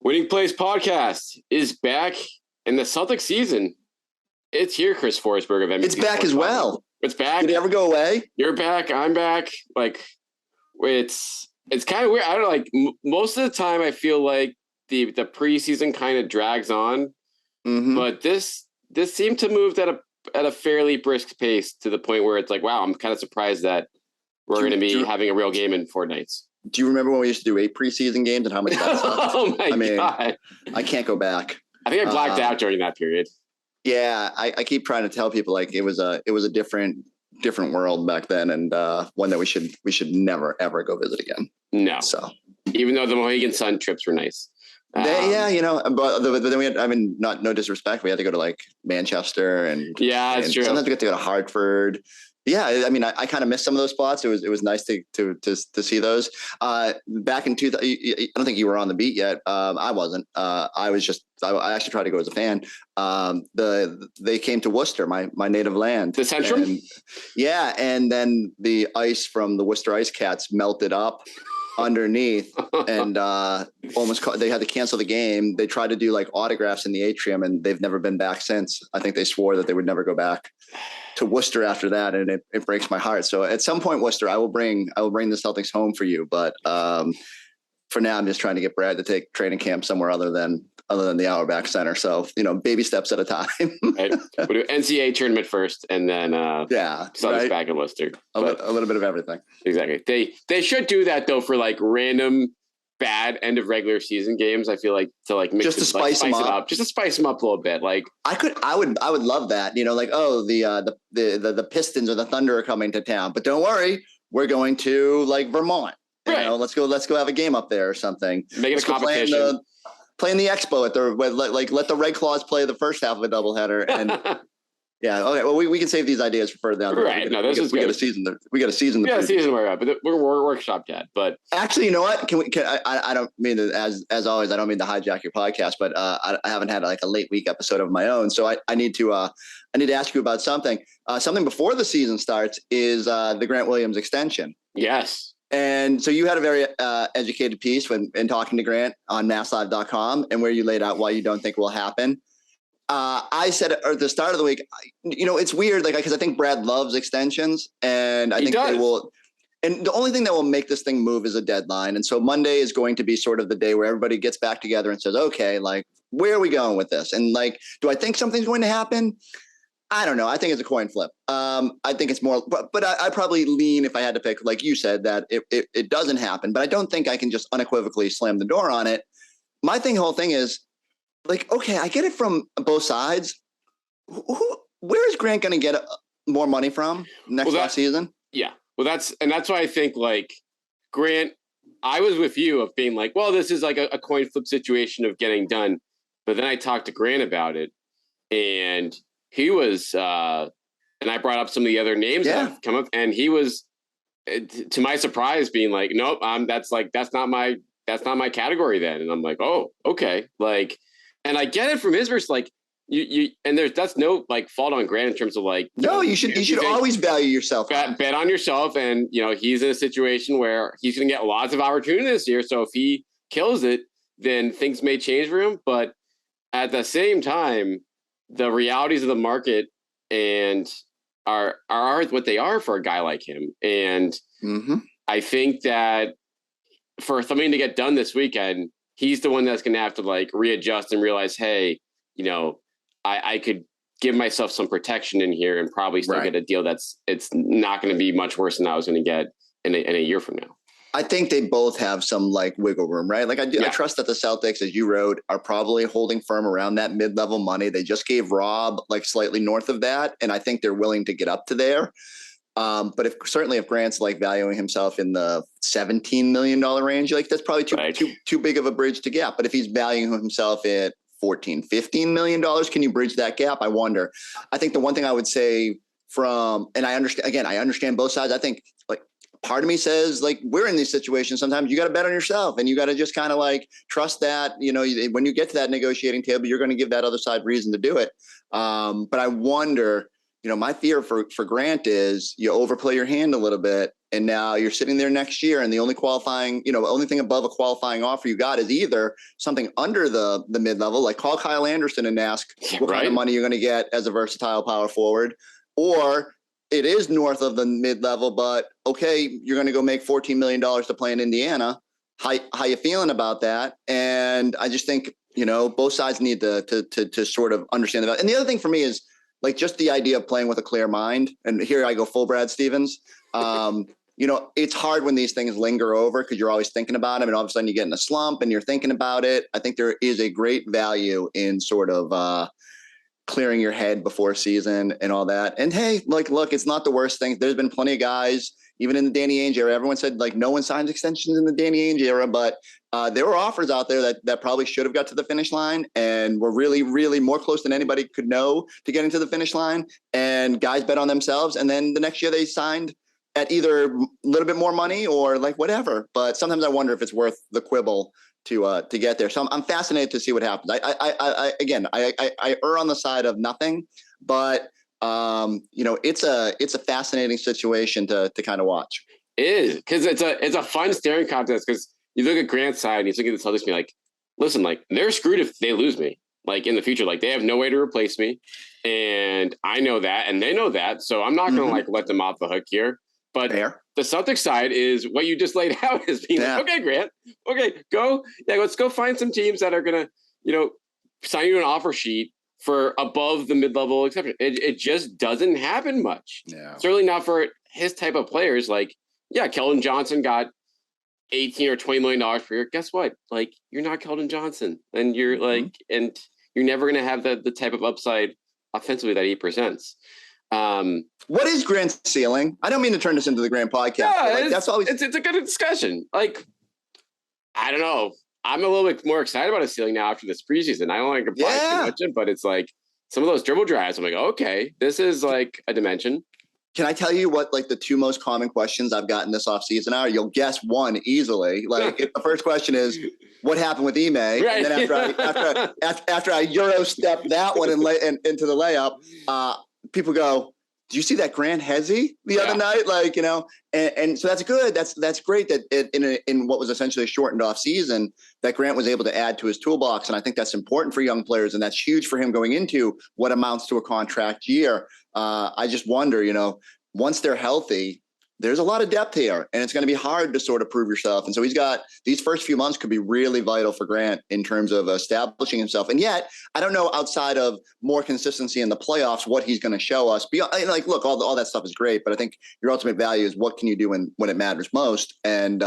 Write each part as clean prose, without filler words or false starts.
Winning Plays podcast is back in the Celtics season. It's here, Chris Forsberg of NBC. It's back as well. It's back. Did it ever go away? You're back. I'm back. Like, it's kind of weird. I don't know. Like, most of the time, I feel like the preseason kind of drags on, but this seemed to move at a fairly brisk pace to the point where it's like, wow, I'm kind of surprised that we're going to be having a real game in 4 nights. Do you remember when we used to do 8 preseason games and how much that sucked? Oh my God. I can't go back. I think I blacked out during that period. Yeah, I keep trying to tell people like it was a different world back then, and one that we should never ever go visit again. No. So even though the Mohegan Sun trips were nice. But then we had, no disrespect, we had to go to like Manchester and that's true. Sometimes we get to go to Hartford. Yeah, I mean, I kind of missed some of those spots. It was nice to see those. Back in I don't think you were on the beat yet. I wasn't. I actually tried to go as a fan. They came to Worcester, my native land. The Centrum? And then the ice from the Worcester Ice Cats melted up underneath and they had to cancel the game. They tried to do like autographs in the atrium and they've never been back since. I think they swore that they would never go back to Worcester after that, and it breaks my heart. So at some point, Worcester, I will bring the Celtics home for you. But for now, I'm just trying to get Brad to take training camp somewhere other than the Auerbach Center. So baby steps at a time. Right. We'll do NCAA tournament first, and then Celtics back in Worcester. A little bit of everything. Exactly. They should do that though for like random bad end of regular season games. I feel like to like mix just to spice them up, just to spice them up a little bit. Like I would love that. Like, oh, the Pistons or the Thunder are coming to town, but don't worry, we're going to like Vermont. Right. Let's go have a game up there or something. Make it a competition. Playing the Expo at let the Red Claws play the first half of a doubleheader and. Yeah. Okay. Well, we can save these ideas for further down. Right. No, this is we got a season. We got a season. Yeah, season where we're at, but we're workshopped yet. But actually, you know what? I don't mean to, as always. I don't mean to hijack your podcast, but I haven't had like a late week episode of my own, so I need to ask you about something. Something before the season starts is the Grant Williams extension. Yes. And so you had a very educated piece when talking to Grant on MassLive.com, and where you laid out why you don't think will happen. I said at the start of the week, it's weird, like, because I think Brad loves extensions, and I think they will. And the only thing that will make this thing move is a deadline. And so Monday is going to be sort of the day where everybody gets back together and says, okay, like, where are we going with this? And like, do I think something's going to happen? I don't know. I think it's a coin flip. I think it's more, but I probably lean, if I had to pick, like you said, that it doesn't happen. But I don't think I can just unequivocally slam the door on it. My whole thing is, like, okay, I get it from both sides. Where is Grant going to get more money from next season? Yeah. Well, that's why I think like Grant, I was with you of being like, well, this is like a coin flip situation of getting done. But then I talked to Grant about it, and he was, and I brought up some of the other names that have come up, and he was, to my surprise, being like, nope, that's not my category then. And I'm like, oh, okay. Like, and I get it from his verse, like you, and that's no like fault on Grant in terms of like, no, you should always value yourself. Bet on yourself. And, he's in a situation where he's going to get lots of opportunity this year. So if he kills it, then things may change for him. But at the same time, the realities of the market and are what they are for a guy like him. And I think that for something to get done this weekend, he's the one that's going to have to like readjust and realize, hey, I could give myself some protection in here and probably still get a deal it's not going to be much worse than I was going to get in a year from now. I think they both have some like wiggle room, right? Like I trust that the Celtics, as you wrote, are probably holding firm around that mid-level money. They just gave Robb like slightly north of that, and I think they're willing to get up to there. But if Grant's like valuing himself in the $17 million range, like that's probably too big of a bridge to gap. But if he's valuing himself at $14-15 million, can you bridge that gap? I wonder. I think the one thing I would say and I understand both sides. I think like part of me says like we're in these situations. Sometimes you got to bet on yourself, and you got to just kind of like trust that, when you get to that negotiating table, you're going to give that other side reason to do it. But I wonder my fear for Grant is you overplay your hand a little bit, and now you're sitting there next year, and the only only thing above a qualifying offer you got is either something under the mid-level, like call Kyle Anderson and ask what kind of money you're going to get as a versatile power forward, or it is north of the mid-level, but okay, you're going to go make $14 million to play in Indiana. How you feeling about that? And I just think, both sides need to sort of understand that. And the other thing for me is, like, just the idea of playing with a clear mind. And here I go full Brad Stevens. It's hard when these things linger over because you're always thinking about them, and all of a sudden you get in a slump and you're thinking about it. I think there is a great value in sort of clearing your head before season and all that. And hey, like, look, it's not the worst thing. There's been plenty of guys, even in the Danny Ainge era. Everyone said, like, no one signs extensions in the Danny Ainge era, but there were offers out there that probably should have got to the finish line and were really, really more close than anybody could know to getting to the finish line. And guys bet on themselves. And then the next year they signed at either a little bit more money or like whatever. But sometimes I wonder if it's worth the quibble to get there. So I'm fascinated to see what happens. I err on the side of nothing, but it's a fascinating situation to kind of watch. It is, because it's a fun staring contest, because you look at Grant's side and you look at the Celtics, be like, listen, like, they're screwed if they lose me, like, in the future. Like, they have no way to replace me, and I know that, and they know that, so I'm not going to like let them off the hook here. But the Celtics side is what you just laid out, is being like, okay, Grant, okay, let's go find some teams that are going to, sign you an offer sheet for above the mid-level exception. It just doesn't happen much. Yeah. Certainly not for his type of players. Like, yeah, Keldon Johnson got $18 or $20 million per year. Guess what? Like, you're not Keldon Johnson, and you're and you're never going to have the type of upside offensively that he presents. What is Grant's ceiling? I don't mean to turn this into the Grant podcast. Yeah, that's always it's a good discussion. Like, I don't know. I'm a little bit more excited about his ceiling now after this preseason. I don't want to comply too much, but it's like some of those dribble drives, I'm like, okay, this is like a dimension. Can I tell you what, like, the two most common questions I've gotten this offseason are? You'll guess one easily. Like, the first question is, what happened with Ime? Right. And then after I Euro step that one into the layup, people go, "Do you see that Grant Hezzy the other night?" Like, and so that's good. That's great that in what was essentially a shortened off season, that Grant was able to add to his toolbox. And I think that's important for young players, and that's huge for him going into what amounts to a contract year. I just wonder, once they're healthy, there's a lot of depth here, and it's going to be hard to sort of prove yourself. And so he's got these first few months could be really vital for Grant in terms of establishing himself. And yet, I don't know, outside of more consistency in the playoffs, what he's going to show us. Like, look, all that stuff is great, but I think your ultimate value is what can you do when it matters most. And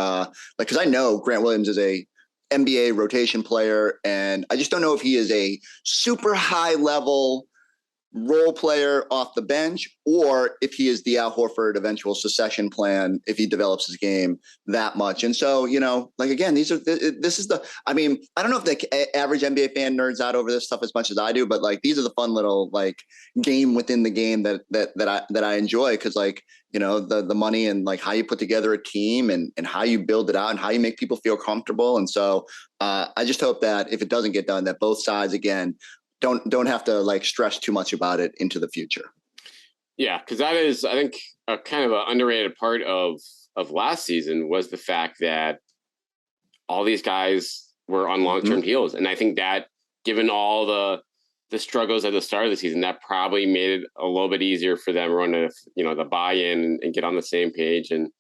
because I know Grant Williams is a NBA rotation player, and I just don't know if he is a super high level role player off the bench, or if he is the Al Horford eventual succession plan, if he develops his game that much. And so, like, again, I don't know if the average NBA fan nerds out over this stuff as much as I do, but like, these are the fun little, like, game within the game that I enjoy. Cause, like, the money and like how you put together a team and how you build it out and how you make people feel comfortable. And so I just hope that if it doesn't get done, that both sides, again, don't have to like stress too much about it into the future. Yeah, because that is, I think, a kind of an underrated part of last season was the fact that all these guys were on long-term deals. And I think that, given all the struggles at the start of the season, that probably made it a little bit easier for them to, the buy-in and get on the same page. And,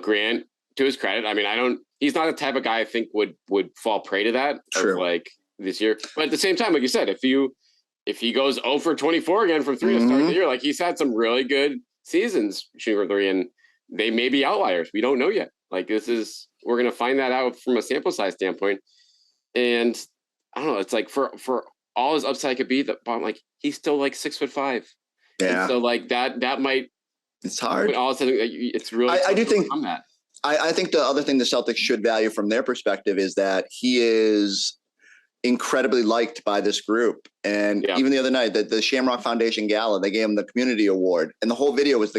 Grant, to his credit, I mean, he's not the type of guy I think would fall prey to that. True. Of like this year. But at the same time, like you said, if he goes 0 for 24 again from 3 to start the year, like, he's had some really good seasons shooting for 3, and they may be outliers. We don't know yet. Like, we're going to find that out from a sample size standpoint. And I don't know, it's like for all his upside could be, that like, he's still like 6'5". Yeah. And so like that might, it's hard. All of a sudden, it's really, I do think that. I think the other thing the Celtics should value from their perspective is that he is incredibly liked by this group. And even the other night, the Shamrock Foundation Gala, they gave him the community award, and the whole video was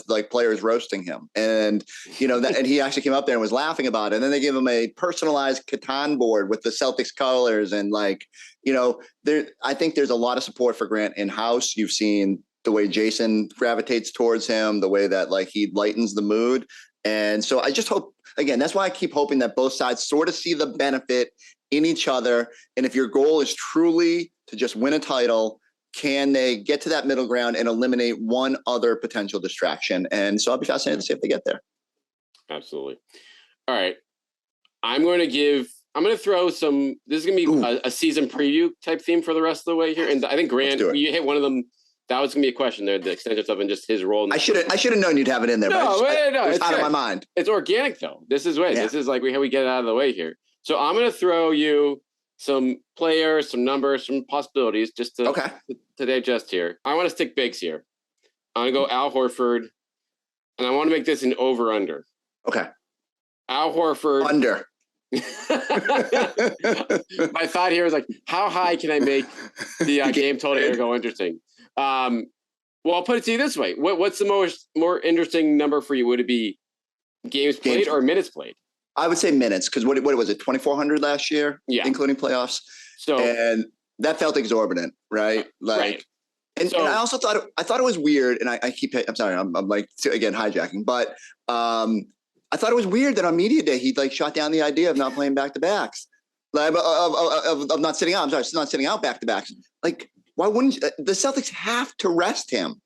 like players roasting him. And, and he actually came up there and was laughing about it. And then they gave him a personalized Catan board with the Celtics colors. And like, I think there's a lot of support for Grant in-house. You've seen the way Jason gravitates towards him, the way that like he lightens the mood. And so I just hope, again, that's why I keep hoping that both sides sort of see the benefit in each other. And if your goal is truly to just win a title, can they get to that middle ground and eliminate one other potential distraction? And so I'll be fascinated to see if they get there. Absolutely. All right. I'm going to throw some, this is going to be a season preview type theme for the rest of the way here. And I think Grant, you hit one of them. That was going to be a question there, the extension stuff and just his role. I should have known you'd have it in there. No, it's out of my mind. It's organic though. This is way. Yeah. This is like how we get it out of the way here. So I'm going to throw you some players, some numbers, some possibilities just to digest here. I want to stick bigs here. I'm going to go Al Horford, and I want to make this an over-under. Okay. Al Horford. Under. My thought here is like, how high can I make the game total here go interesting? Well, I'll put it to you this way. What's the more interesting number for you? Would it be games played or minutes played? I would say minutes, because what was it, 2,400 last year, including playoffs? So, and that felt exorbitant, right? Like, and I also thought it was weird, and I'm sorry, I'm like again hijacking, but I thought it was weird that on media day he like shot down the idea of not playing back to backs, like of not sitting out. I'm sorry, not sitting out back to backs. Like, why wouldn't the Celtics have to rest him?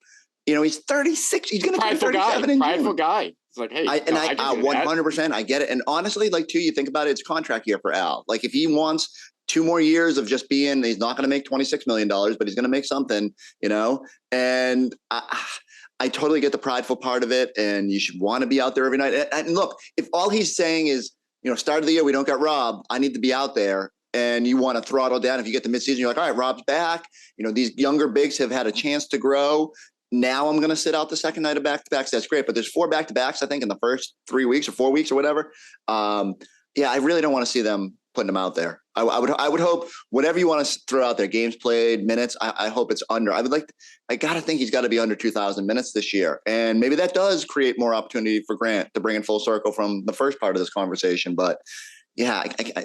You know, he's 36. He's going to turn 37 in June. Prideful guy. It's like, hey, I 100%. I get it. And honestly, like too, you think about it, it's contract year for Al. Like if he wants 2 more years of just being, he's not going to make $26 million, but he's going to make something, you know? And I totally get the prideful part of it. And you should want to be out there every night. And look, if all he's saying is, you know, start of the year, we don't got Robb, I need to be out there. And you want to throttle down. If you get the midseason, you're like, all right, Robb's back. You know, these younger bigs have had a chance to grow. Now I'm going to sit out the second night of back-to-backs. That's great. But there's 4 back-to-backs, I think, in the first 3 weeks or 4 weeks or whatever. Yeah, I really don't want to see them putting them out there. I would hope whatever you want to throw out there, games played, minutes, I hope it's under. I got to think he's got to be under 2,000 minutes this year. And maybe that does create more opportunity for Grant to bring in full circle from the first part of this conversation. But yeah,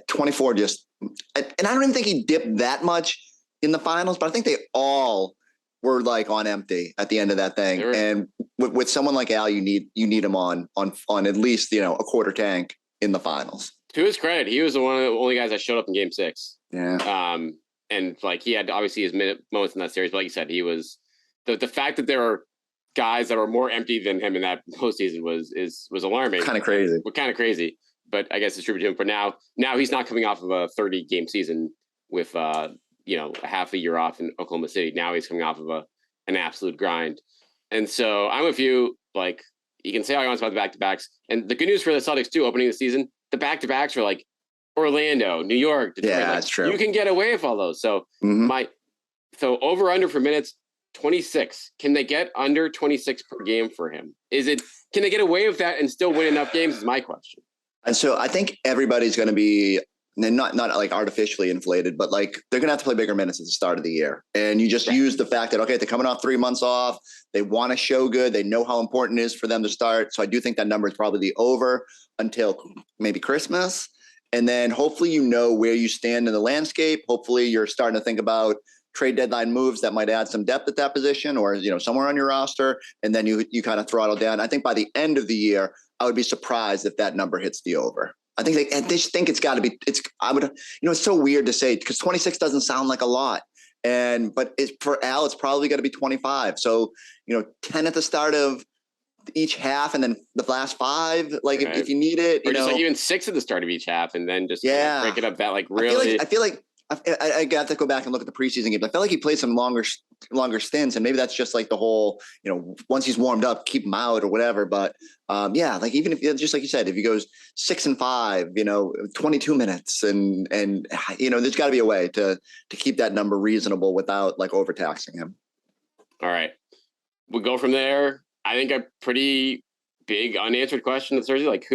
24 just, and I don't even think he dipped that much in the finals, but I think they all were like on empty at the end of that thing. Sure. And with someone like Al, you need him on at least, you know, a quarter tank in the finals. To his credit, he was one of the only guys that showed up in Game 6. Yeah. And like he had obviously his moments in that series, but like you said, he was the fact that there are guys that were more empty than him in that postseason was alarming. Kind of crazy. Kind of crazy. But I guess it's tribute to him for now. Now he's not coming off of a 30-game season with you know, a half a year off in Oklahoma City. Now he's coming off of an absolute grind. And so I'm with you. Like, you can say all you want about the back-to-backs. And the good news for the Celtics too, opening the season, the back-to-backs are like Orlando, New York, Detroit. Yeah, that's true. You can get away with all those. So so over under for minutes, 26. Can they get under 26 per game for him? Can they get away with that and still win enough games is my question. And so I think everybody's going to be not like artificially inflated, but like they're going to have to play bigger minutes at the start of the year. And you just use the fact that, okay, they're coming off 3 months off. They want to show good. They know how important it is for them to start. So I do think that number is probably over until maybe Christmas. And then hopefully, you know, where you stand in the landscape. Hopefully you're starting to think about trade deadline moves that might add some depth at that position or, you know, somewhere on your roster. And then you kind of throttle down. I think by the end of the year, I would be surprised if that number hits the over. I think they just think it's got to be. It's so weird to say because 26 doesn't sound like a lot, but for Al, it's probably got to be 25. So 10 at the start of each half, and then the last 5. Like if you need it, or just like even 6 at the start of each half, and then just break it up that like really. I feel like I got to go back and look at the preseason games. I felt like he played some longer stints, and maybe that's just like the whole, once he's warmed up, keep him out or whatever. But like even if, just like you said, if he goes 6 and 5, 22 minutes, and there's got to be a way to keep that number reasonable without like overtaxing him. All right, we'll go from there. I think a pretty big unanswered question is Thursday, like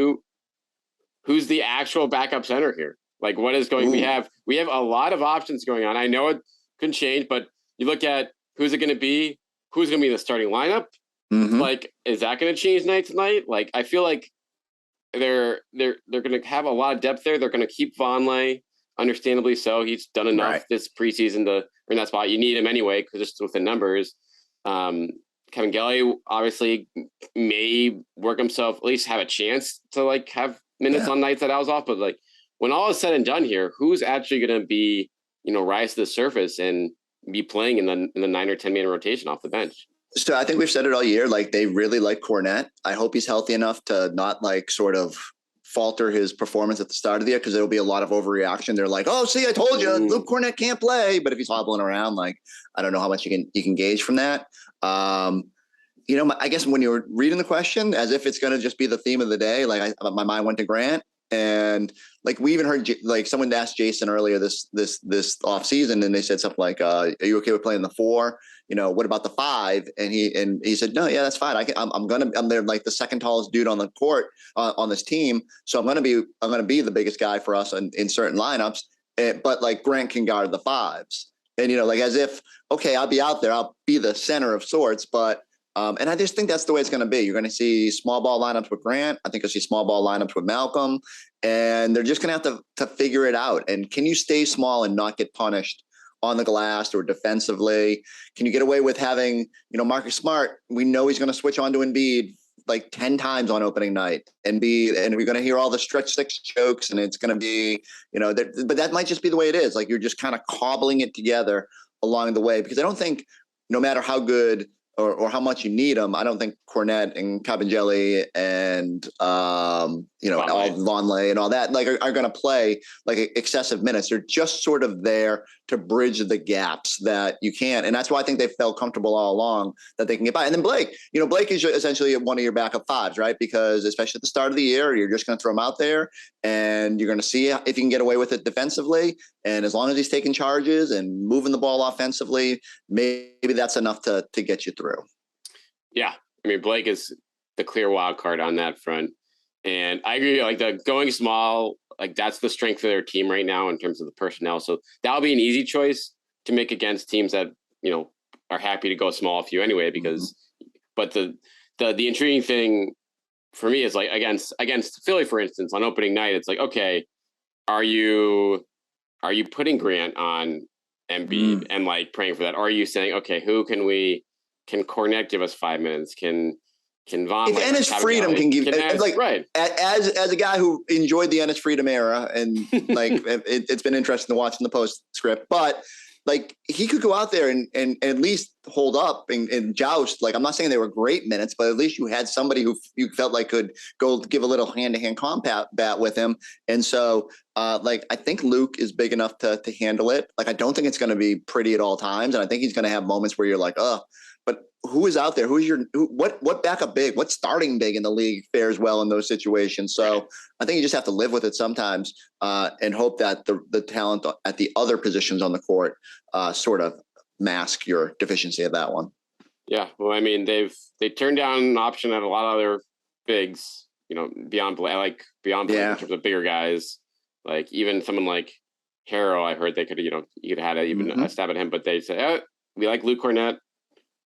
who's the actual backup center here? Like what is going? We have a lot of options going on. I know it can change, but you look at who's it going to be? Who's going to be in the starting lineup? Mm-hmm. Like, is that going to change night to night? Like, I feel like they're going to have a lot of depth there. They're going to keep Vonleh, understandably so. He's done enough this preseason to earn that spot. You need him anyway because just with the numbers. Kevin Gelly obviously may work himself, at least have a chance to like have minutes on nights that I was off. But like when all is said and done here, who's actually going to be, rise to the surface and be playing in the 9 or 10 man rotation off the bench? So I think we've said it all year. Like they really like Kornet. I hope he's healthy enough to not like sort of falter his performance at the start of the year, because there'll be a lot of overreaction. They're like, "Oh, see, I told you, Luke Kornet can't play." But if he's hobbling around, like I don't know how much you can gauge from that. I guess when you were reading the question, as if it's going to just be the theme of the day, like my mind went to Grant, and like we even heard like someone asked Jason earlier this off season, and they said something like, "Are you okay with playing the 4? What about the 5?" And he said, "No, yeah, that's fine. I'm there like the second tallest dude on the court on this team, so I'm gonna be the biggest guy for us in certain lineups. But like Grant can guard the 5s, and like as if okay, I'll be out there, I'll be the center of sorts, but." And I just think that's the way it's going to be. You're going to see small ball lineups with Grant. I think you'll see small ball lineups with Malcolm, and they're just going to have to figure it out. And can you stay small and not get punished on the glass or defensively? Can you get away with having, Marcus Smart? We know he's going to switch on to Embiid like 10 times on opening night and we're going to hear all the stretch 6 jokes, and it's going to be, but that might just be the way it is. Like you're just kind of cobbling it together along the way, because I don't think no matter how good or how much you need them, I don't think Kornet and Kabengele and all Vonleh and all that are going to play like excessive minutes. They're just sort of there to bridge the gaps that you can't, and that's why I think they felt comfortable all along that they can get by. And then Blake is essentially one of your backup 5s, right? Because especially at the start of the year, you're just going to throw him out there, and you're going to see if you can get away with it defensively. And as long as he's taking charges and moving the ball offensively, maybe that's enough to get you through. Yeah. I mean, Blake is the clear wild card on that front. And I agree, like the going small, like that's the strength of their team right now in terms of the personnel. So that'll be an easy choice to make against teams that, are happy to go small with you anyway, because, but the intriguing thing for me is like against Philly, for instance, on opening night, it's like, okay, are you putting Grant on Embiid and like praying for that? Or are you saying, okay, can Kornet give us 5 minutes? Can Von? If Ennis Freedom can give, right? As a guy who enjoyed the Ennis Freedom era, and like it's been interesting to watch in the postscript, but like he could go out there and at least hold up and joust. Like I'm not saying they were great minutes, but at least you had somebody who you felt like could go give a little hand-to-hand combat with him. And so I think Luke is big enough to handle it. Like I don't think it's going to be pretty at all times, and I think he's going to have moments where you're like, but who is out there? What backup big? What starting big in the league fares well in those situations? So I think you just have to live with it sometimes and hope that the talent at the other positions on the court sort of mask your deficiency of that one. Yeah, well, I mean, they turned down an option at a lot of other bigs, beyond Blake in terms of bigger guys, like even someone like Harrow. I heard they could, you could have had a stab at him, but they said, we like Luke Kornet.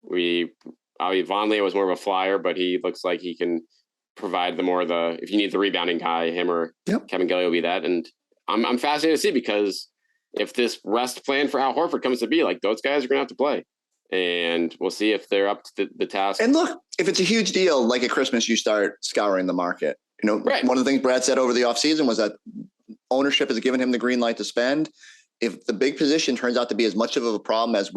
Vonleh was more of a flyer, but he looks like he can provide if you need the rebounding guy, him or Kevin Gelly will be that. And I'm fascinated to see, because if this rest plan for Al Horford comes to be, like those guys are going to have to play, and we'll see if they're up to the task. And look, if it's a huge deal, like at Christmas, you start scouring the market. Right. One of the things Brad said over the offseason was that ownership has given him the green light to spend. If the big position turns out to be as much of a problem as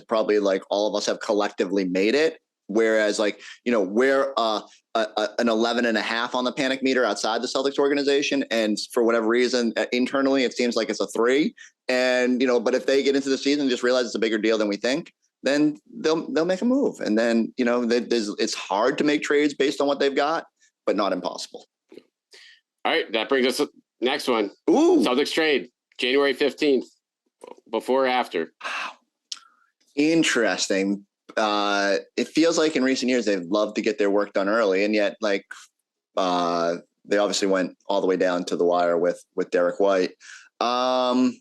probably like all of us have collectively made it, whereas like, we're an 11.5 on the panic meter outside the Celtics organization, and for whatever reason internally it seems like it's a 3, and but if they get into the season and just realize it's a bigger deal than we think, then they'll make a move, and then it's hard to make trades based on what they've got, but not impossible. All right, that brings us to the next one. Ooh, Celtics trade January 15th, before or after? Interesting. It feels like in recent years they've loved to get their work done early, and yet they obviously went all the way down to the wire with Derek White. I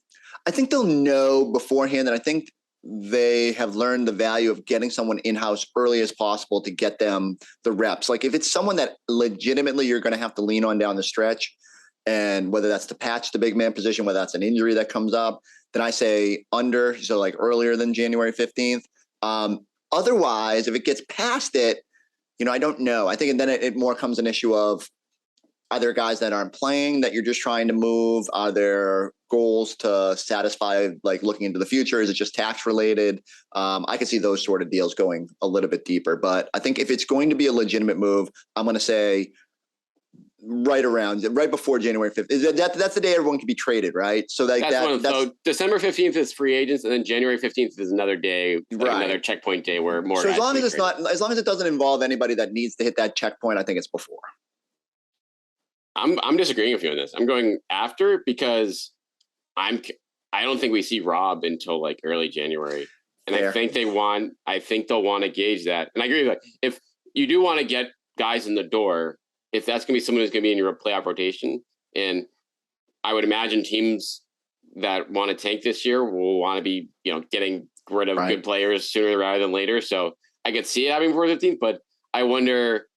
think they'll know beforehand, and I think they have learned the value of getting someone in-house early as possible to get them the reps. Like if it's someone that legitimately you're going to have to lean on down the stretch, and whether that's to patch the big man position, whether that's an injury that comes up, then I say under, so like earlier than January 15th. otherwise, if it gets past it, I don't know. I think and then it more comes an issue of, are there guys that aren't playing that you're just trying to move? Are there goals to satisfy, like looking into the future? Is it just tax related? I can see those sort of deals going a little bit deeper. But I think if it's going to be a legitimate move, I'm going to say right before January 5th. That's the day everyone can be traded, right? So so December 15th is free agents, and then January 15th is another day, another checkpoint day where more. So as long as it doesn't involve anybody that needs to hit that checkpoint, I think it's before. I'm disagreeing with you on this. I'm going after because I don't think we see Robb until like early January. And fair. I think they'll want to gauge that. And I agree with that. If you do want to get guys in the door, if that's going to be someone who's going to be in your playoff rotation, and I would imagine teams that want to tank this year will want to be, getting rid of good players sooner rather than later. So I could see it happening before 15th, but I wonder,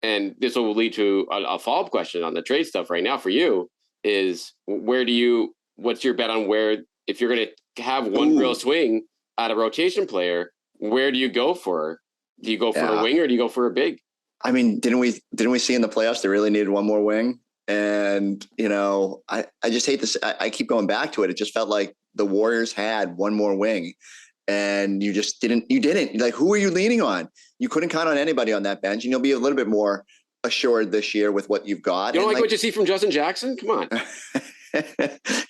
and this will lead to a follow-up question on the trade stuff right now for you, is what's your bet on where, if you're going to have one real swing at a rotation player, where do you go for? Do you go for a wing or do you go for a big? I mean, didn't we see in the playoffs they really needed one more wing? And, I just hate this. I keep going back to it. It just felt like the Warriors had one more wing and you just didn't. Like, who are you leaning on? You couldn't count on anybody on that bench, and you'll be a little bit more assured this year with what you've got. You don't like what you see from Justin Jackson? Come on.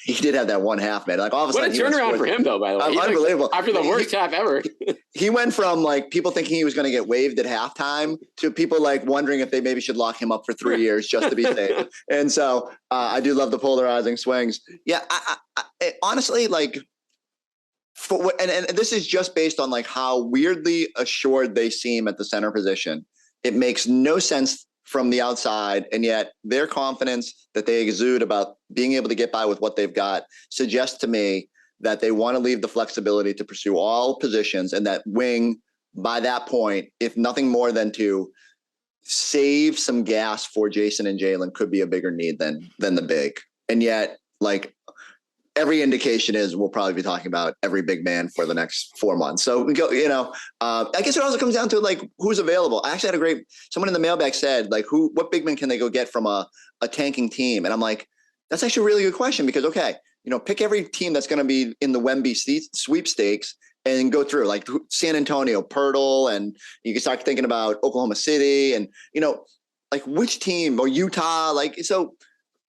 He did have that one half, man. Like all of a sudden, what a turnaround for him, though. By the way, unbelievable. After the worst half ever, he went from like people thinking he was going to get waived at halftime to people like wondering if they maybe should lock him up for 3 years just to be safe. And so I do love the polarizing swings. Yeah, I honestly like. And this is just based on like how weirdly assured they seem at the center position. It makes no sense from the outside, and yet their confidence that they exude about being able to get by with what they've got suggests to me that they want to leave the flexibility to pursue all positions, and that wing by that point, if nothing more than to save some gas for Jason and Jaylen, could be a bigger need than the big. And yet, like, every indication is we'll probably be talking about every big man for the next 4 months. So we go, I guess it also comes down to like who's available. I actually had someone in the mailbag said like what big man can they go get from a tanking team? And I'm like, that's actually a really good question because, okay, pick every team that's going to be in the Wemby sweepstakes and go through like San Antonio, Pirtle, and you can start thinking about Oklahoma City and, like which team or Utah, like, so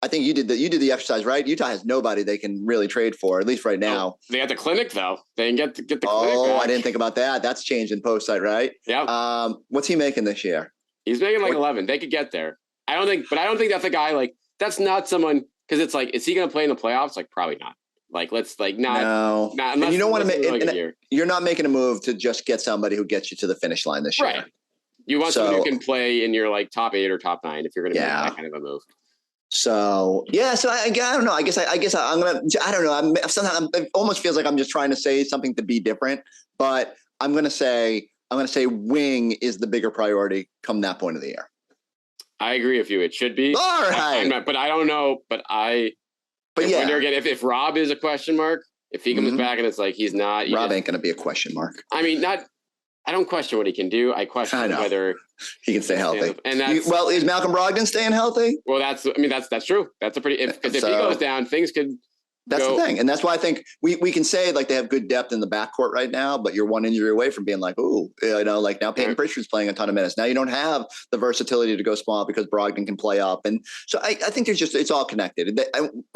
I think you did the exercise, right? Utah has nobody they can really trade for, at least right now. They got the clinic though. They can get the clinic. Oh, I didn't think about that. That's changed in post site, right? Yeah. What's he making this year? He's making like 11. They could get there. I don't think that's a guy like that's not someone because it's like, is he going to play in the playoffs? Like probably not. Like let's like not. No. Not, and you don't want to make. You're not making a move to just get somebody who gets you to the finish line this year. Right. You want someone who can play in your like top 8 or top 9 if you're going to make that kind of a move. So I don't know. I guess I'm gonna. I don't know. Sometimes it almost feels like I'm just trying to say something to be different, but I'm gonna say wing is the bigger priority come that point of the year. I agree with you. It should be. All right. But I don't know. But yeah. Wonder again if Robb is a question mark, if he comes back and it's like he's not. Robb ain't gonna be a question mark. I mean, I don't question what he can do. I question whether he can stay healthy. And is Malcolm Brogdon staying healthy? Well, that's true. That's a pretty, because if he goes down, things could That's the thing. And that's why I think we can say like they have good depth in the backcourt right now, but you're one injury away from being like, like now Peyton Pritchard's playing a ton of minutes. Now you don't have the versatility to go small because Brogdon can play up. And so I think it's all connected.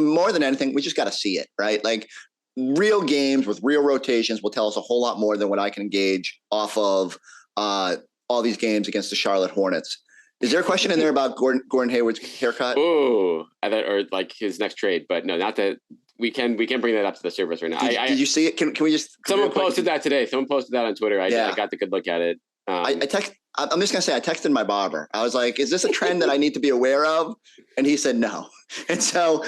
More than anything, we just got to see it, right? Like real games with real rotations will tell us a whole lot more than what I can gauge off of all these games against the Charlotte Hornets. Is there a question in there about Gordon Hayward's haircut? Oh, or like his next trade, but no, not that. We can bring that up to the surface right now. Did you see it? Can we just? Someone posted that today. Someone posted that on Twitter. I got the good look at it. I I'm just going to say, I texted my barber. I was like, is this a trend that I need to be aware of? And he said no. And so,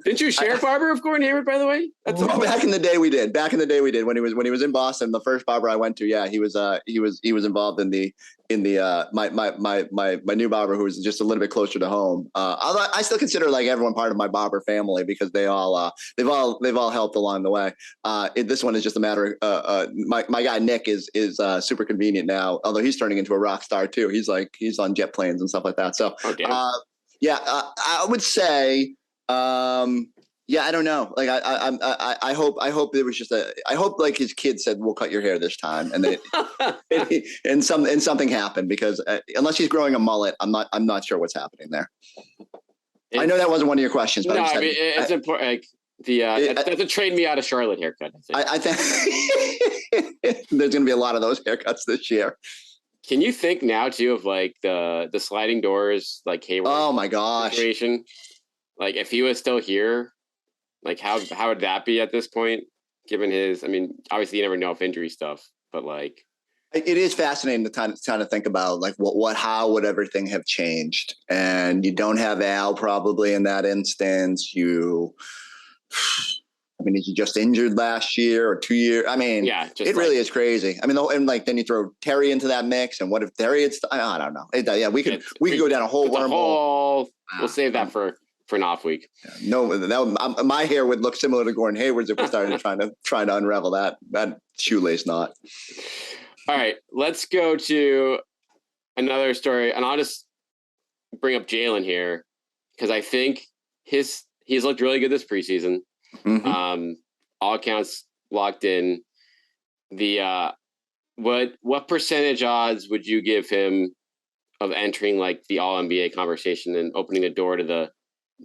didn't you share barber of Gordon Hayward, by the way? Back in the day we did. When he was in Boston, the first barber I went to, yeah, he was involved in my new barber, who was just a little bit closer to home. Although I still consider like everyone part of my barber family, because they've all helped along the way. This one is just a matter of my guy Nick is super convenient now, although he's turning into a rock star too. He's on jet planes and stuff like that. So I would say, yeah, I don't know. Like I hope there was just I hope like his kid said, "We'll cut your hair this time," and then something happened, because unless he's growing a mullet, I'm not sure what's happening there. I know that wasn't one of your questions, but no, I mean, it's important. Like that's a trade me out of Charlotte haircut. I think there's going to be a lot of those haircuts this year. Can you think now too of like the sliding doors, like Hayward? Oh my gosh! Situation? Like if he was still here, like how would that be at this point? Given his, I mean, obviously you never know if injury stuff, but like it is fascinating to kind of think about like how would everything have changed? And you don't have Al probably in that instance. I mean, is he just injured last year or 2 years? I mean, yeah, it really is crazy. I mean, and like then you throw Terry into that mix, and what if Terry had? I don't know. Yeah, we could go down a whole wormhole. We'll save that for an off week. No, my hair would look similar to Gordon Hayward's if we started trying to unravel that shoelace knot. All right, let's go to another story, and I'll just bring up Jaylen here because I think he's looked really good this preseason. Mm-hmm. All accounts locked in. The what percentage odds would you give him of entering like the All NBA conversation and opening the door to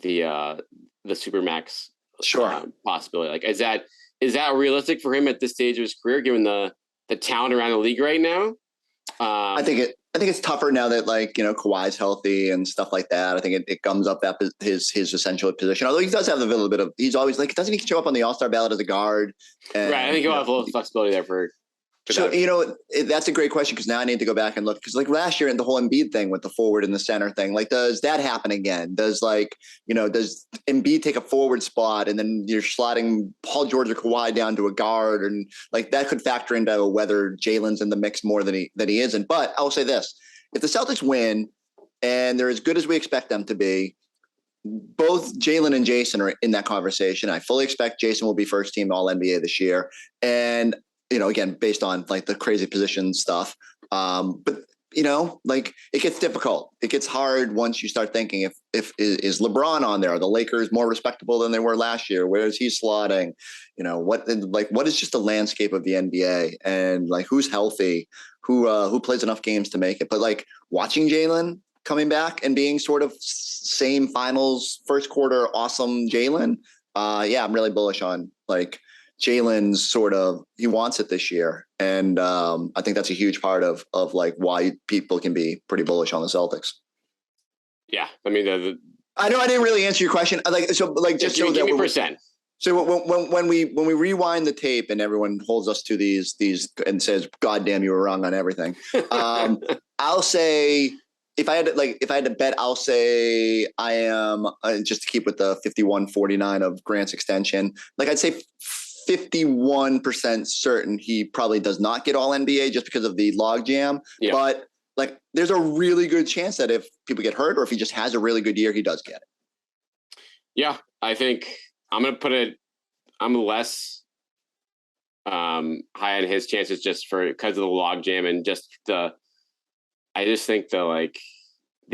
the Supermax possibility? Like, is that realistic for him at this stage of his career, given the talent around the league right now? I think it's tougher now that like, Kawhi's healthy and stuff like that. I think it gums up that his essential position. Although he does have a little bit of, he's always like, doesn't he show up on the All-Star ballot as a guard? And, right. I think he'll have a little flexibility there for so, that's a great question, because now I need to go back and look, because like last year in the whole Embiid thing with the forward and the center thing, like, does that happen again? Does does Embiid take a forward spot and then you're sliding Paul George or Kawhi down to a guard? And like that could factor into whether Jalen's in the mix more than he isn't. But I'll say this, if the Celtics win and they're as good as we expect them to be, both Jaylen and Jason are in that conversation. I fully expect Jason will be first team All NBA this year. And again, based on like the crazy position stuff. But like it gets difficult. It gets hard once you start thinking if is LeBron on there? Are the Lakers more respectable than they were last year? Where is he slotting? What is just the landscape of the NBA, and like who's healthy, who plays enough games to make it? But like watching Jaylen coming back and being sort of same finals first quarter awesome Jaylen. I'm really bullish on like Jalen's he wants it this year. And I think that's a huge part of like why people can be pretty bullish on the Celtics. Yeah. I mean, I know I didn't really answer your question. Give me percent. So when we rewind the tape and everyone holds us to these and says, God damn, you were wrong on everything. I'll say, if I had to bet, I'll say I am just to keep with the 51-49 of Grant's extension. Like I'd say 51% certain he probably does not get All NBA just because of the logjam. Yeah. But like, there's a really good chance that if people get hurt or if he just has a really good year, he does get it. Yeah, I think I'm going to put it. I'm less high on his chances just because of the logjam and just I just think the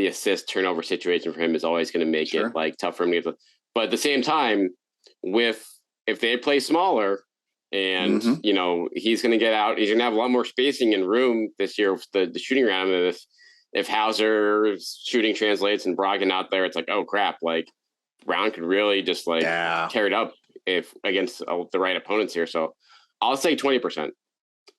assist turnover situation for him is always going to make it like tough for him to get. But at the same time, if they play smaller and, he's going to get out, he's going to have a lot more spacing and room this year with the shooting around him. If Hauser's shooting translates and Brogdon out there, it's like, oh crap, like Brown could really just tear it up if against the right opponents here. So I'll say 20%.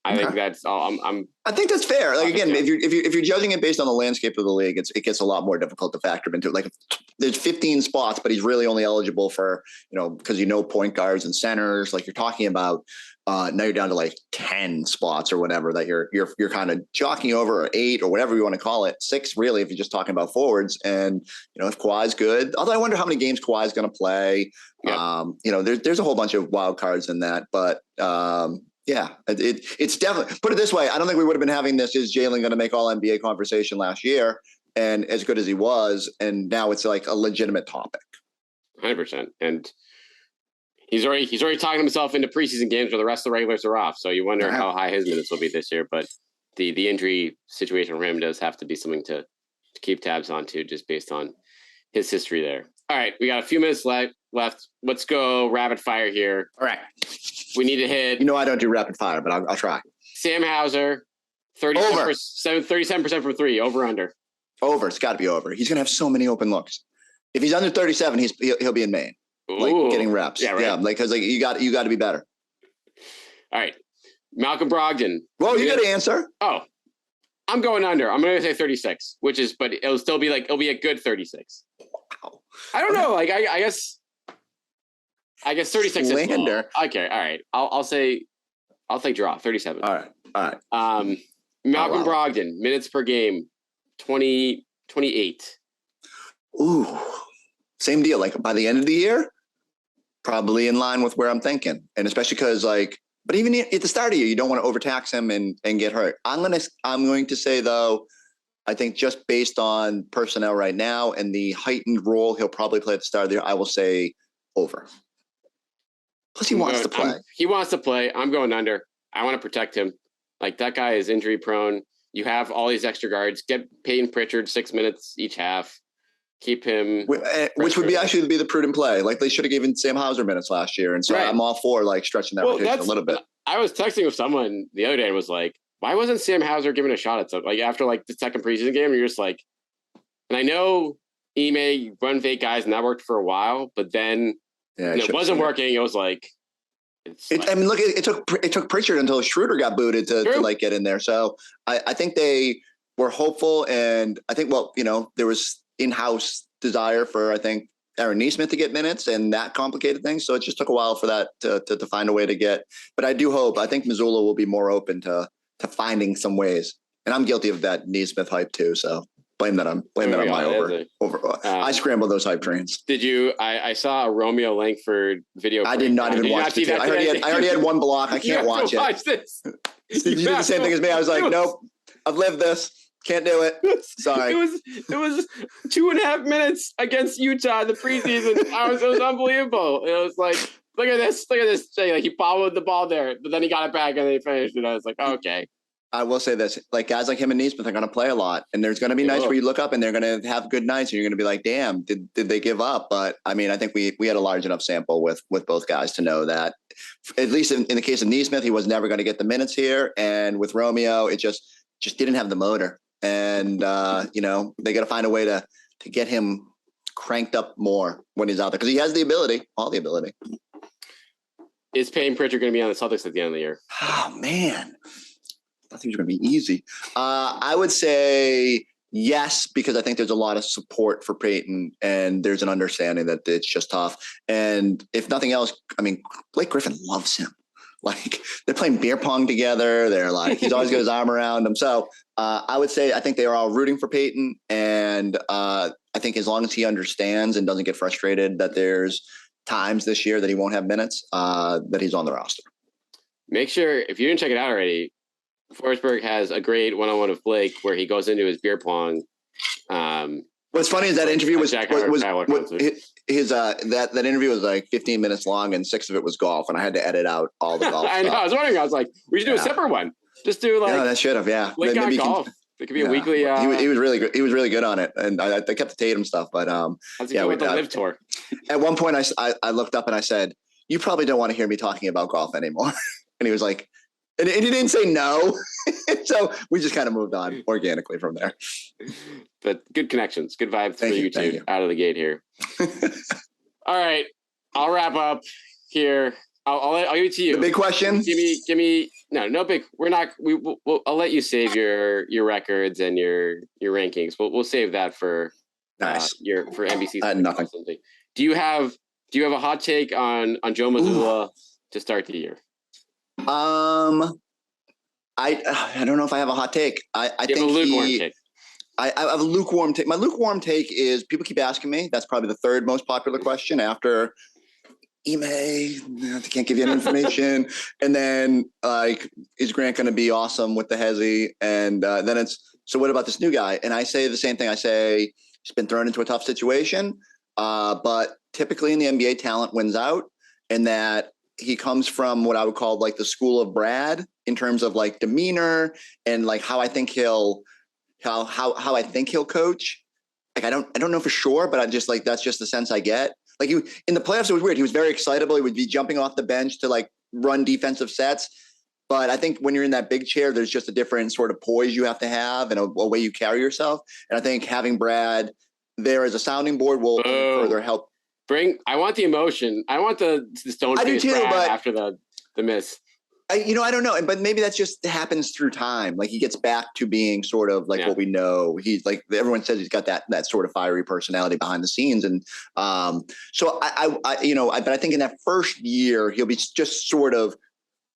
I think that's all. I think that's fair. Like again, if you're judging it based on the landscape of the league, it gets a lot more difficult to factor into it. Like there's 15 spots, but he's really only eligible for, because point guards and centers. Like you're talking about now you're down to like 10 spots or whatever that you're kind of jockeying over, or 8 or whatever you want to call it, 6 really if you're just talking about forwards. And if Kawhi's good, although I wonder how many games Kawhi's going to play. Yeah. There's a whole bunch of wild cards in that, but yeah, it's definitely, put it this way, I don't think we would have been having this, is Jaylen going to make all NBA conversation last year and as good as he was, and now it's like a legitimate topic. 100%. And he's already talking himself into preseason games where the rest of the regulars are off. So you wonder how high his minutes will be this year. But the injury situation for him does have to be something to keep tabs on too, just based on his history there. All right, we got a few minutes left. Let's go rapid fire here. All right. We need to hit. I don't do rapid fire, but I'll try. Sam Hauser, 37% from 3, over under. Over. It's got to be over. He's going to have so many open looks. If he's under 37, he'll be in Maine, getting reps. Yeah, right. Yeah, because you got to be better. All right, Malcolm Brogdon. Well, you got to answer. Oh, I'm going under. I'm going to say 36, but it'll still be it'll be a good 36. Wow. I don't know. Like I guess 36 is low. Okay, all right. I'll take draw 37. All right. Malcolm Brogdon, minutes per game, 28. Ooh, same deal. Like by the end of the year, probably in line with where I'm thinking, and especially because but even at the start of the year, you don't want to overtax him and get hurt. I'm going to say though, I think just based on personnel right now and the heightened role he'll probably play at the start of the year, I will say over. Plus, he wants to play. He wants to play. I'm going under. I want to protect him. Like, that guy is injury prone. You have all these extra guards. Get Peyton Pritchard 6 minutes each half. Keep him. Which would be the prudent play. Like, they should have given Sam Hauser minutes last year. And so I'm all for, stretching that rotation a little bit. I was texting with someone the other day and was like, why wasn't Sam Hauser given a shot at something? After, the second preseason game, you're just like, and I know Ime run fake guys, and that worked for a while, but then it wasn't working. It was like, it took Pritchard until Schroeder got booted to get in there. So I think they were hopeful, and I think there was in-house desire for Aaron Nesmith to get minutes, and that complicated things. So it just took a while for that to find a way to get. But I do hope. I think Mazzulla will be more open to finding some ways, and I'm guilty of that Nesmith hype too. So blame that on my over. I scrambled those hype trains. Did you? I saw a Romeo Langford video. I did not even watch it. I already had one block. I can't watch it. Watch this. You did the same thing as me. I was like, nope, I've lived this. Can't do it. Sorry. It was 2.5 minutes against Utah in the preseason. It was unbelievable. It was like, look at this. He followed the ball there, but then he got it back and they finished it. I was like, okay. I will say this, guys like him and Nesmith are going to play a lot, and there's going to be nights where you look up and they're going to have good nights and you're going to be like, damn, did they give up? But I mean, I think we had a large enough sample with both guys to know that, at least in the case of Nesmith, he was never going to get the minutes here. And with Romeo, it just didn't have the motor. And, they got to find a way to get him cranked up more when he's out there, because he has all the ability. Is Peyton Pritchard going to be on the Celtics at the end of the year? Oh, man. I think it's going to be easy. I would say yes, because I think there's a lot of support for Peyton, and there's an understanding that it's just tough. And if nothing else, I mean, Blake Griffin loves him. They're playing beer pong together. They're he's always got his arm around him. So I would say I think they are all rooting for Peyton. And I think as long as he understands and doesn't get frustrated that there's times this year that he won't have minutes, that he's on the roster. Make sure, if you didn't check it out already, Forsberg has a great one-on-one with Blake where he goes into his beer pong. What's funny is that interview was that interview was 15 minutes long, and 6 of it was golf, and I had to edit out all the golf. I know. I was wondering. I was like, we should do a separate one. Just do that should have. Yeah, maybe golf. It could be a weekly. He was really good. He was really good on it, and I kept the Tatum stuff. But with the live tour. At one point, I looked up and I said, "You probably don't want to hear me talking about golf anymore." And he was like. And he didn't say no. So we just kind of moved on organically from there. But good connections, good vibes for you two out of the gate here. All right. I'll wrap up here. I'll give it to you. The big question. Give me. No big. We're not. I'll let you save your records and your rankings. We'll save that for nice. For NBC. I had nothing. Do you have a hot take on Joe Mazzulla to start the year? I don't know if I have a hot take. I think have a lukewarm take. I have a lukewarm take. My lukewarm take is people keep asking me. That's probably the third most popular question after Ime. I can't give you any information. And then is Grant going to be awesome with the Hezi? And then it's, so what about this new guy? And I say the same thing. I say he's been thrown into a tough situation, but typically in the NBA, talent wins out, and that he comes from what I would call like the school of Brad in terms of like demeanor and like how I think he'll coach. Like I don't know for sure, but I just like that's just the sense I get. Like in the playoffs, it was weird. He was very excitable. He would be jumping off the bench to like run defensive sets. But I think when you're in that big chair, there's just a different sort of poise you have to have and a way you carry yourself. And I think having Brad there as a sounding board will further help. I want the emotion. I want the stone face Brad after the miss. I don't know. But maybe that just happens through time. Like he gets back to being sort of like what we know. He's like, everyone says he's got that sort of fiery personality behind the scenes. And so but I think in that first year, he'll be just sort of,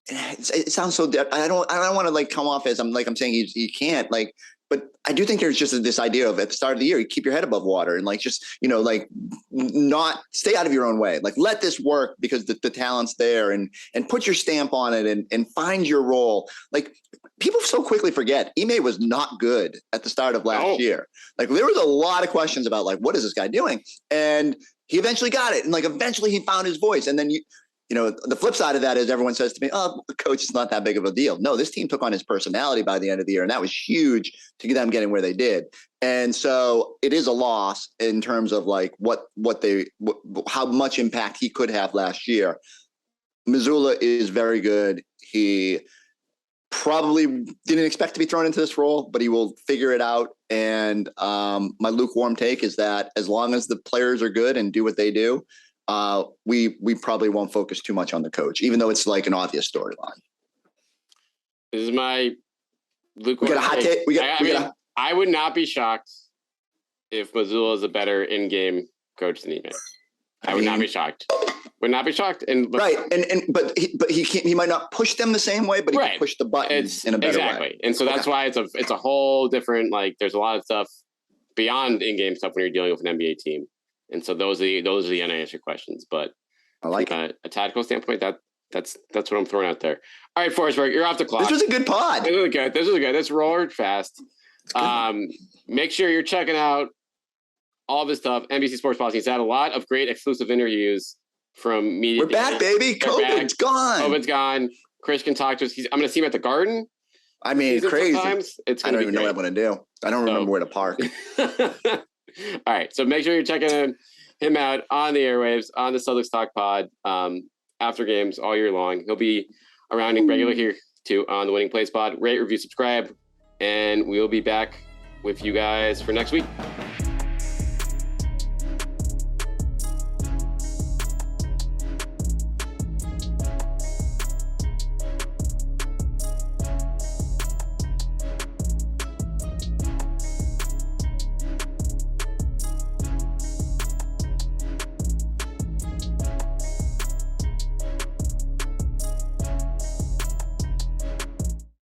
it sounds so, I don't want to like come off as I'm saying he can't like, but I do think there's just this idea of at the start of the year, you keep your head above water and like, just, like not stay out of your own way. Like let this work because the talent's there and put your stamp on it and find your role. Like people so quickly forget Ime was not good at the start of last year. Like there was a lot of questions about like, what is this guy doing? And he eventually got it. And like, eventually he found his voice. And then the flip side of that is everyone says to me, oh, the coach is not that big of a deal. No, this team took on his personality by the end of the year, and that was huge to get them getting where they did. And so it is a loss in terms of like how much impact he could have last year. Mazzulla is very good. He probably didn't expect to be thrown into this role, but he will figure it out. And my lukewarm take is that as long as the players are good and do what they do, we probably won't focus too much on the coach, even though it's like an obvious storyline. This is my lukewarm. We got a hot take. I would not be shocked if Mazzulla is a better in-game coach than Ime. I would not be shocked. Would not be shocked. And right, but he can't. He might not push them the same way, but he can push the buttons in a better way. And so that's why it's a whole different. Like, there's a lot of stuff beyond in-game stuff when you're dealing with an NBA team. And so those are the unanswered questions. But I like a tactical standpoint, that's what I'm throwing out there. All right, Forsberg, you're off the clock. This was a good pod. This was good. Let's roll fast. Make sure you're checking out all this stuff. NBC Sports Policy. He's had a lot of great exclusive interviews from media. We're back, baby. COVID's gone. Chris can talk to us. I'm going to see him at the Garden. I mean, crazy. I don't even know what I'm going to do. I don't remember where to park. All right, so make sure you're checking him out on the airwaves, on the Celtics Talk Pod, after games all year long. He'll be around in regular here too on the Winning Plays Pod. Rate, review, subscribe, and we'll be back with you guys for next week.